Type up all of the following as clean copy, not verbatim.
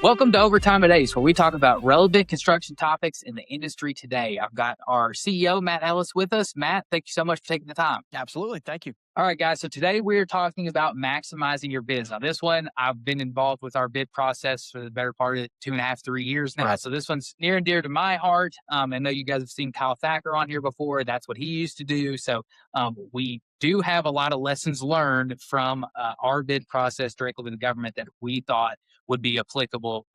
Welcome to Overtime at Ace, where we talk about relevant construction topics in the industry today. I've got our CEO, Matt Ellis, with us. Matt, thank you so much for taking the time. Absolutely. Thank you. All right, guys. So today we're talking about maximizing your bids. Now, this one, I've been involved with our bid process for the better part of 2.5, 3 years now. Right. So this one's near and dear to my heart. I know you guys have seen Kyle Thacker on here before. That's what he used to do. So we do have a lot of lessons learned from our bid process directly with the government that we thought would be applicable,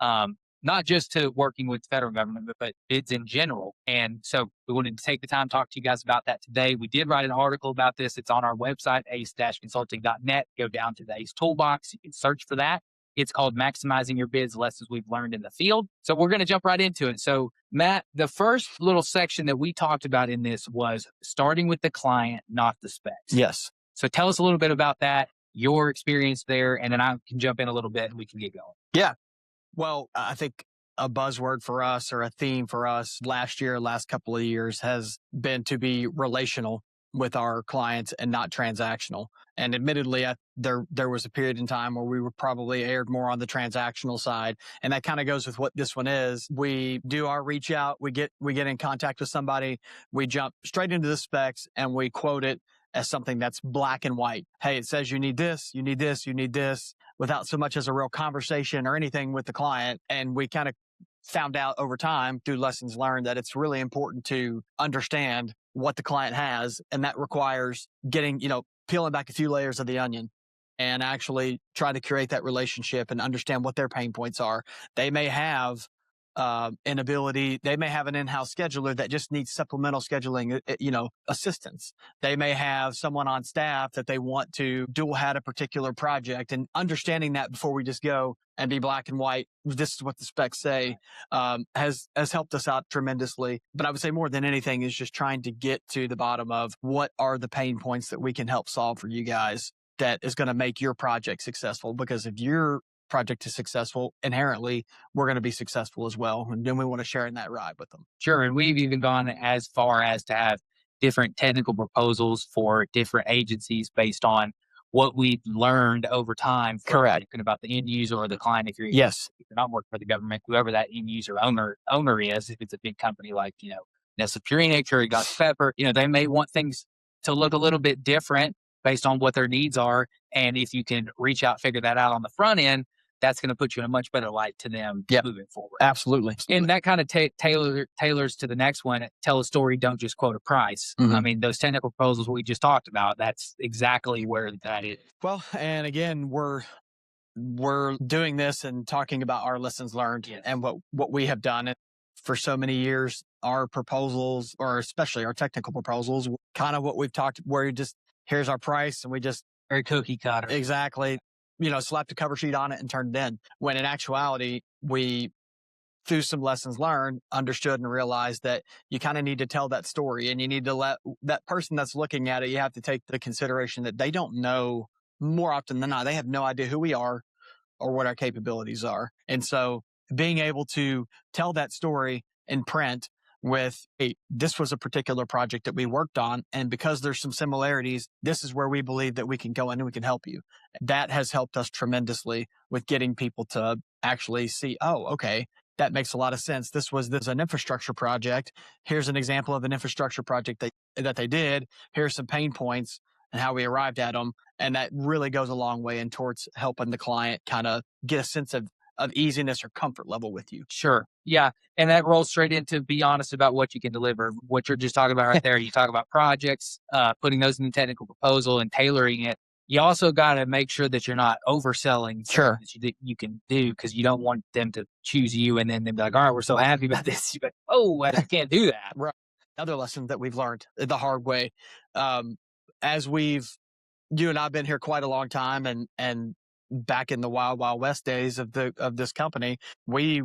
not just to working with the federal government, but bids in general. And so we wanted to take the time to talk to you guys about that today. We did write an article about this. It's on our website, ace-consulting.net. Go down to the ACE toolbox. You can search for that. It's called Maximizing Your Bids, Lessons We've Learned in the Field. So we're going to jump right into it. So Matt, the first little section that we talked about in this was starting with the client, not the specs. Yes. So tell us a little bit about that, your experience there, and then I can jump in a little bit and we can get going. Yeah. Well, I think a buzzword for us or a theme for us last couple of years has been to be relational with our clients and not transactional. And admittedly, there was a period in time where we were probably aired more on the transactional side. And that kind of goes with what this one is. We do our reach out, we get in contact with somebody, we jump straight into the specs and we quote it as something that's black and white. Hey, it says you need this, you need this, you need this, without so much as a real conversation or anything with the client. And we kind of found out over time through lessons learned that it's really important to understand what the client has. And that requires peeling back a few layers of the onion and actually try to create that relationship and understand what their pain points are. They may have they may have an in-house scheduler that just needs supplemental scheduling, assistance. They may have someone on staff that they want to dual hat a particular project, and understanding that before we just go and be black and white, this is what the specs say, has helped us out tremendously. But I would say more than anything is just trying to get to the bottom of what are the pain points that we can help solve for you guys that is going to make your project successful. Because if your project is successful, inherently, we're going to be successful as well. And then we want to share in that ride with them. Sure. And we've even gone as far as to have different technical proposals for different agencies based on what we've learned over time. Correct. Thinking about the end user or the client. If you're not working for the government, whoever that end user owner is, if it's a big company like, Nestle Purina or Gus Pepper, they may want things to look a little bit different based on what their needs are. And if you can reach out, figure that out on the front end, that's going to put you in a much better light to them moving forward. Absolutely. And that kind of tailors to the next one. Tell a story, don't just quote a price. Mm-hmm. I mean, those technical proposals we just talked about, that's exactly where that is. Well, and again, we're doing this and talking about our lessons learned and what we have done. And for so many years, our proposals, or especially our technical proposals, kind of what we've talked, where you just, here's our price, and we just very cookie cutter. Exactly. Slapped a cover sheet on it and turned it in. When in actuality, we, through some lessons learned, understood and realized that you kind of need to tell that story, and you need to let that person that's looking at it, you have to take the consideration that they don't know, more often than not, they have no idea who we are or what our capabilities are. And so being able to tell that story in print with, hey, this was a particular project that we worked on, and because there's some similarities, this is where we believe that we can go in and we can help you. That has helped us tremendously with getting people to actually see, oh, okay, that makes a lot of sense. This is an infrastructure project. Here's an example of an infrastructure project that they did. Here's some pain points and how we arrived at them. And that really goes a long way in towards helping the client kind of get a sense of easiness or comfort level with you. Sure. Yeah. And that rolls straight into be honest about what you can deliver. What you're just talking about right there. You talk about projects, putting those in the technical proposal and tailoring it. You also got to make sure that you're not overselling Sure. that you can do, because you don't want them to choose you and then they'll be like, all right, we're so happy about this. You're like, oh, I can't do that. Right. Another lesson that we've learned the hard way, as you and I've been here quite a long time, and back in the wild west days of this company, we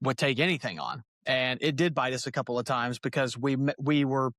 would take anything on, and it did bite us a couple of times because we were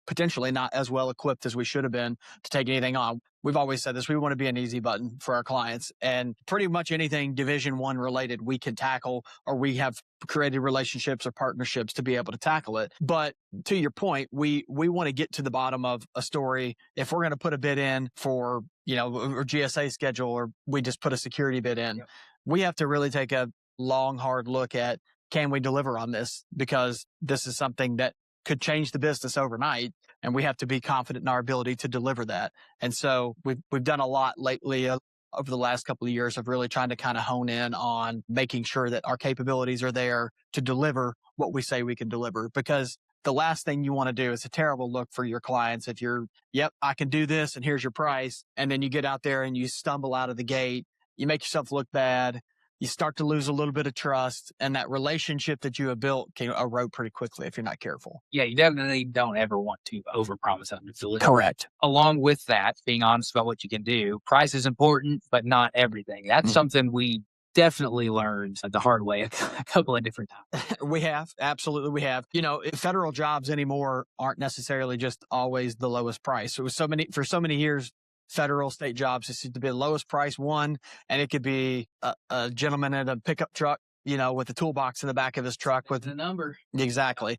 potentially not as well equipped as we should have been to take anything on. We've always said this, we want to be an easy button for our clients, and pretty much anything Division I related we can tackle, or we have created relationships or partnerships to be able to tackle it. But to your point, we want to get to the bottom of a story. If we're going to put a bid in for, or GSA schedule, or we just put a security bid in, we have to really take a long, hard look at, can we deliver on this? Because this is something that could change the business overnight, and we have to be confident in our ability to deliver that. And so we've done a lot lately over the last couple of years of really trying to kind of hone in on making sure that our capabilities are there to deliver what we say we can deliver. Because the last thing you want to do is a terrible look for your clients if you're, yep, I can do this and here's your price. And then you get out there and you stumble out of the gate, you make yourself look bad. You start to lose a little bit of trust, and that relationship that you have built can erode pretty quickly if you're not careful. Yeah, you definitely don't ever want to overpromise under deliver. Correct. Along with that, being honest about what you can do, price is important, but not everything. That's something we definitely learned the hard way a couple of different times. We have. Absolutely, we have. Federal jobs anymore aren't necessarily just always the lowest price. It was for so many years, federal, state jobs, it seemed to be the lowest price one, and it could be a gentleman in a pickup truck, with a toolbox in the back of his truck with the number. Exactly.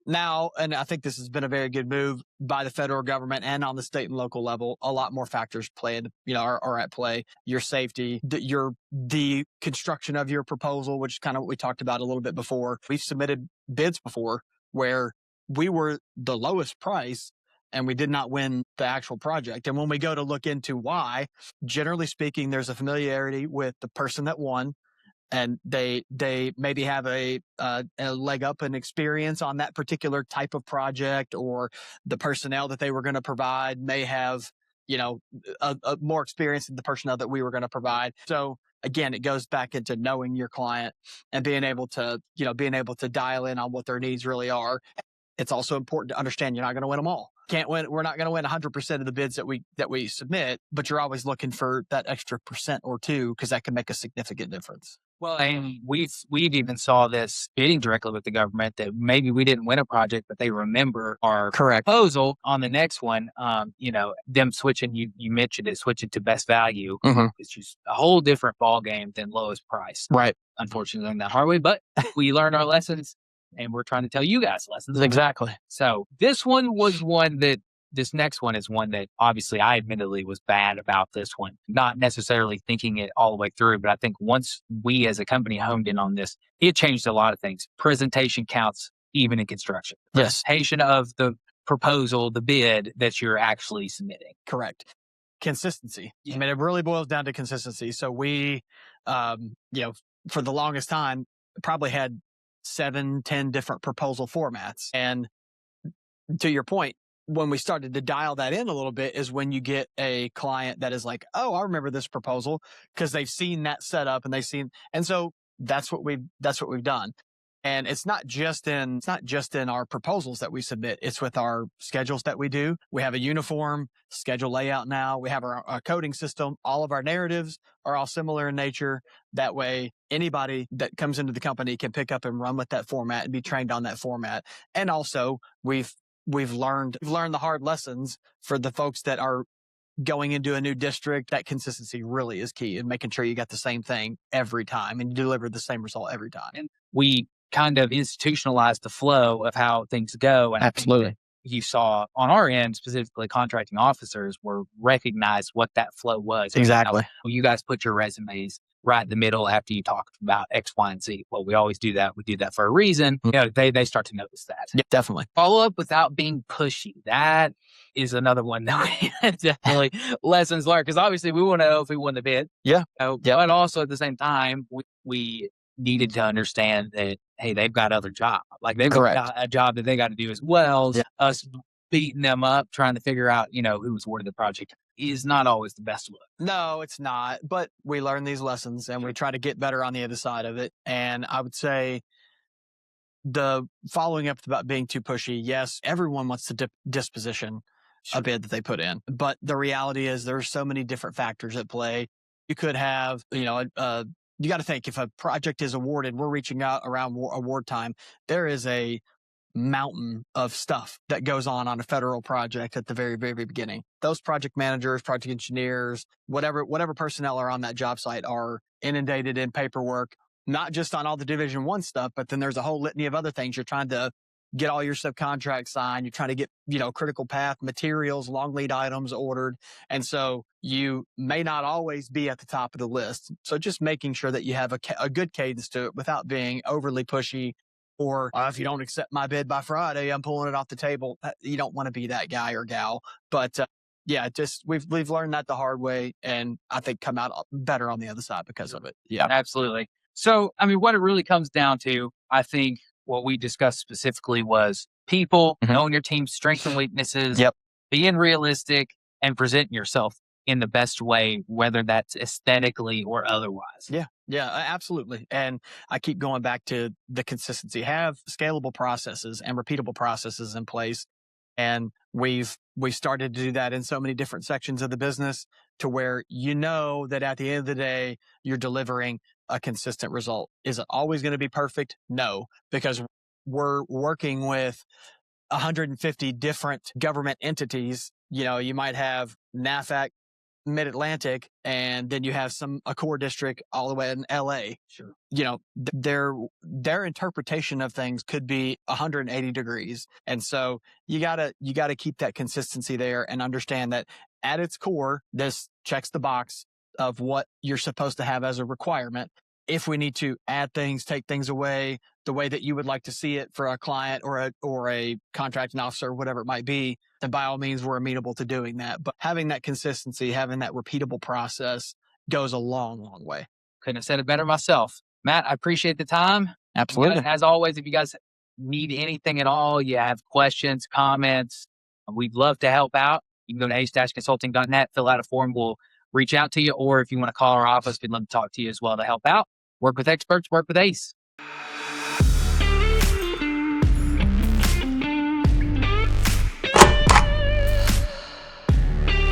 Now, and I think this has been a very good move by the federal government and on the state and local level. A lot more factors are at play. Your safety, the construction of your proposal, which is kind of what we talked about a little bit before. We've submitted bids before where we were the lowest price and we did not win the actual project. And when we go to look into why, generally speaking, there's a familiarity with the person that won. And they maybe have a leg up in experience on that particular type of project, or the personnel that they were going to provide may have, a more experience than the personnel that we were going to provide. So again, it goes back into knowing your client and being able to dial in on what their needs really are. It's also important to understand you're not going to win them all. Can't win. We're not going to win 100% of the bids that we submit, but you're always looking for that extra % or two because that can make a significant difference. Well, and we've even saw this bidding directly with the government that maybe we didn't win a project, but they remember our proposal on the next one. Them switching. You mentioned it, switching to best value. It's just a whole different ball game than lowest price. Right. Unfortunately, not hard way, but we learned our lessons. And we're trying to tell you guys lessons. Exactly. So this next one is one that obviously I admittedly was bad about this one, not necessarily thinking it all the way through. But I think once we as a company honed in on this, it changed a lot of things. Presentation counts even in construction. Yes. Presentation of the proposal, the bid that you're actually submitting. Correct. Consistency. Yeah. I mean, it really boils down to consistency. So we, for the longest time, probably had 7-10 different proposal formats. And to your point, when we started to dial that in a little bit is when you get a client that is like, oh, I remember this proposal, because they've seen that setup and so that's what we've done. And it's not just in our proposals that we submit. It's with our schedules that we do. We have a uniform schedule layout now. We have our coding system. All of our narratives are all similar in nature. That way, anybody that comes into the company can pick up and run with that format and be trained on that format. And also, we've learned the hard lessons for the folks that are going into a new district. That consistency really is key in making sure you got the same thing every time and you deliver the same result every time. And we kind of institutionalized the flow of how things go. And absolutely, you saw on our end, specifically contracting officers were recognized what that flow was. Exactly. You guys put your resumes right in the middle after you talked about X, Y, and Z. Well, we always do that. We do that for a reason. They start to notice that. Yeah, definitely. Follow up without being pushy. That is another one that we definitely lessons learned, because obviously we want to know if we won the bid. Yeah. But also at the same time, we needed to understand that, hey, they've got other jobs. Like they've got a job that they got to do as well. Yeah. Us beating them up, trying to figure out, who was awarded the project is not always the best look. No, it's not. But we learn these lessons and we try to get better on the other side of it. And I would say the following up about being too pushy. Yes, everyone wants to disposition a bid that they put in. But the reality is there's so many different factors at play. You could have, you got to think, if a project is awarded, we're reaching out around award time. There is a mountain of stuff that goes on a federal project at the very, very beginning. Those project managers, project engineers, whatever personnel are on that job site are inundated in paperwork, not just on all the Division I stuff, but then there's a whole litany of other things you're trying to get all your subcontract signed. You're trying to get, critical path materials, long lead items ordered. And so you may not always be at the top of the list. So just making sure that you have a good cadence to it without being overly pushy, or if you don't accept my bid by Friday, I'm pulling it off the table. You don't want to be that guy or gal. But yeah, just we've learned that the hard way, and I think come out better on the other side because of it. Yeah, absolutely. So, I mean, what it really comes down to, I think what we discussed specifically was people, knowing your team's strengths and weaknesses, Yep. being realistic, and presenting yourself in the best way, whether that's aesthetically or otherwise. Yeah, absolutely. And I keep going back to the consistency. Have scalable processes and repeatable processes in place. And we've started to do that in so many different sections of the business, to where that at the end of the day, you're delivering a consistent result. Is it always going to be perfect? No, because we're working with 150 different government entities. You might have NAFAC Mid-Atlantic, and then you have a core district all the way in LA. Sure. Their interpretation of things could be 180 degrees. And so you gotta keep that consistency there and understand that at its core, this checks the box of what you're supposed to have as a requirement. If we need to add things, take things away the way that you would like to see it for a client or a contracting officer, whatever it might be, then by all means, we're amenable to doing that. But having that consistency, having that repeatable process goes a long, long way. Couldn't have said it better myself. Matt, I appreciate the time. Absolutely. As always, if you guys need anything at all, you have questions, comments, we'd love to help out. You can go to ace-consulting.net, fill out a form. We'll reach out to you. Or if you want to call our office, we'd love to talk to you as well to help out. Work with experts, work with ACE.